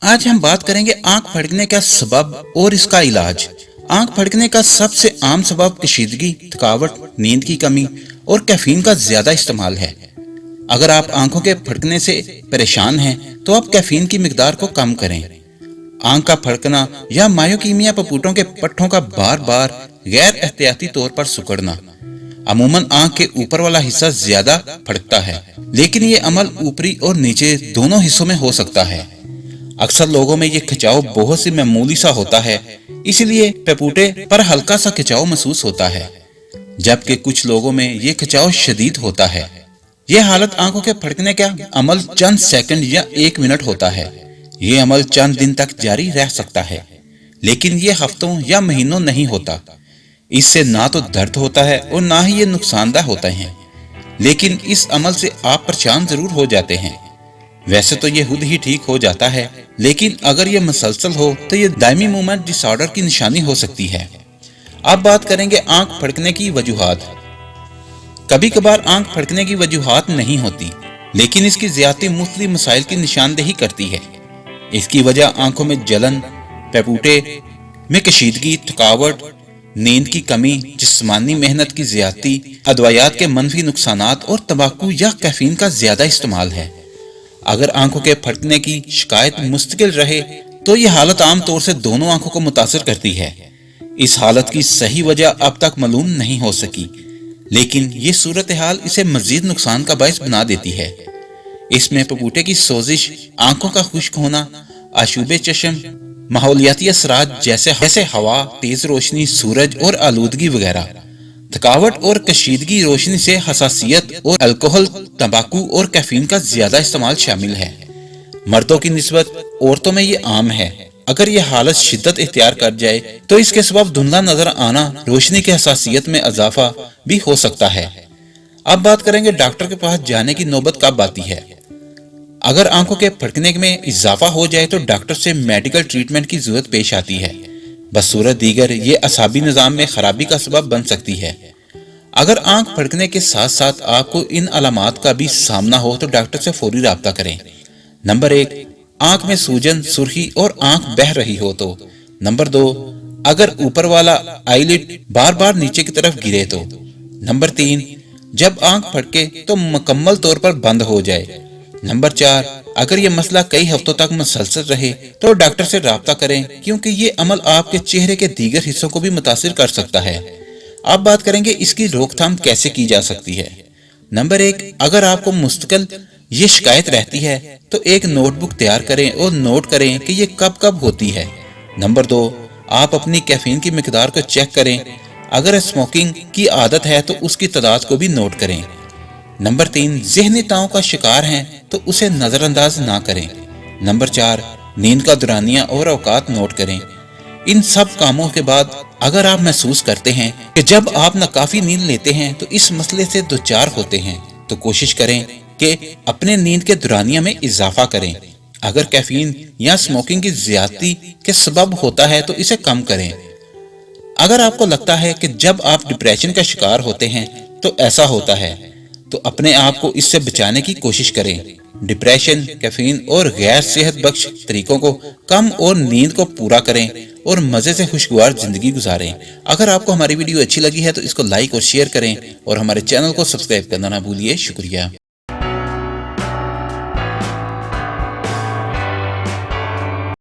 आज हम बात करेंगे आंख फड़कने का सबब और इसका इलाज। आंख फड़कने का सबसे आम सबब कशीदगी, थकावट, नींद की कमी और कैफीन का ज्यादा इस्तेमाल है। अगर आप आंखों के फड़कने से परेशान हैं तो आप कैफीन की मिकदार को कम करें। आंख का फड़कना या मायोकीमिया पपूटों के पट्टों का बार बार गैर एहतियाती तौर पर सिकुड़ना। अमूमन आंख के ऊपर वाला हिस्सा ज्यादा फड़कता है, लेकिन ये अमल ऊपरी और नीचे दोनों हिस्सों में हो सकता है। अक्सर लोगों में ये खिंचाव बहुत सी मामूली सा होता है, इसलिए पपूटे पर हल्का सा खिंचाव महसूस होता है, जबकि कुछ लोगों में ये खिंचाव शदीद होता है। यह हालत आंखों के फड़कने का अमल चंद सेकंड या 1 मिनट होता है। ये अमल चंद दिन तक जारी रह सकता है, लेकिन ये हफ्तों या महीनों नहीं होता। इससे ना तो दर्द होता है और ना ही ये नुकसानदायक होते हैं, लेकिन इस अमल से आप परेशान जरूर हो जाते हैं। वैसे तो ये खुद ही ठीक हो जाता है, लेकिन अगर ये मुसलसल हो तो ये दायमी मूवमेंट डिसऑर्डर की निशानी हो सकती है। अब बात करेंगे आंख फड़कने की वजूहात। कभी कभार आंख फड़कने की वजूहात नहीं होती, लेकिन इसकी ज्यादती मुख्तलिफ मसाइल की निशानदेही करती है। इसकी वजह आंखों में जलन, पपूटे में कशीदगी, थकावट, नींद की कमी, जिस्मानी मेहनत की ज्यादती, अदवायात के मनफी नुकसानात और तंबाकू या कैफीन का ज्यादा इस्तेमाल है। अगर आंखों के फड़कने की शिकायत मुस्तकिल रहे तो यह हालत आम तौर से दोनों आंखों को मुतासर करती है। इस हालत की सही वजह अब तक मालूम नहीं हो सकी, लेकिन ये सूरत हाल इसे मजीद नुकसान का बायस बना देती है। इसमें पपूटे की सोजिश, आंखों का खुश्क होना, आशूबे चश्म, माहौलियाती असरात जैसे हवा, तेज रोशनी, सूरज और आलूदगी वगैरह, थकावट और कशीदगी, रोशनी से हसासियत और अल्कोहल, तंबाकू और कैफीन का ज्यादा इस्तेमाल शामिल है। मर्दों की निस्बत औरतों में ये आम है। अगर यह हालत शिद्दत इख्तियार कर जाए तो इसके सबब धुंधला नजर आना, रोशनी की हसासियत में इजाफा भी हो सकता है। अब बात करेंगे डॉक्टर के पास जाने की नौबत कब आती है। अगर आंखों के फड़कने में इजाफा हो जाए तो डॉक्टर से मेडिकल ट्रीटमेंट की जरूरत पेश आती है। बसूरत दीगर ये असाबी निजाम में खराबी का सबब बन सकती है। अगर आंख फड़कने के साथ साथ आपको इन अलामात का भी सामना हो तो डॉक्टर से फौरी राब्ता करें। नंबर 1, आंख में सूजन, सुर्खी और आंख बह रही हो तो। नंबर 2, अगर ऊपर वाला आईलिड बार बार नीचे की तरफ गिरे तो। नंबर 3, जब आंख फड़के तो मुकम्मल तौर पर बंद हो जाए। नंबर 4, अगर ये मसला कई हफ्तों तक मुसलसल रहे तो डॉक्टर से राब्ता करें, क्योंकि ये अमल आपके चेहरे के दीगर हिस्सों को भी मुतासिर कर सकता है। अब बात करेंगे इसकी रोकथाम कैसे की जा सकती है। नंबर 1, अगर आपको मुस्तकिल ये शिकायत रहती है तो एक नोटबुक तैयार करें और नोट करें कि ये कब कब होती है। नंबर 2, आप अपनी कैफीन की मिकदार को चेक करें। अगर स्मोकिंग की आदत है तो उसकी तादाद को भी नोट करें। नंबर 3, ज़हनी ताव का शिकार हैं तो उसे नजरअंदाज ना करें। नंबर 4, नींद का दुरानिया और औकात नोट करें। इन सब कामों के बाद अगर आप महसूस करते हैं कि जब आप नाकाफी नींद लेते हैं तो इस मसले से दो चार होते हैं, तो कोशिश करें कि अपने नींद के दुरानिया में इजाफा करें। अगर कैफीन या स्मोकिंग की ज्यादती के सबब होता है तो इसे कम करें। अगर आपको लगता है कि जब आप डिप्रेशन का शिकार होते हैं तो ऐसा होता है, तो अपने आप को इससे बचाने की कोशिश करें। डिप्रेशन, कैफीन और गैर सेहत बख्श तरीकों को कम और नींद को पूरा करें और मजे से खुशगवार जिंदगी गुजारें। अगर आपको हमारी वीडियो अच्छी लगी है तो इसको लाइक और शेयर करें और हमारे चैनल को सब्सक्राइब करना ना भूलिए। शुक्रिया।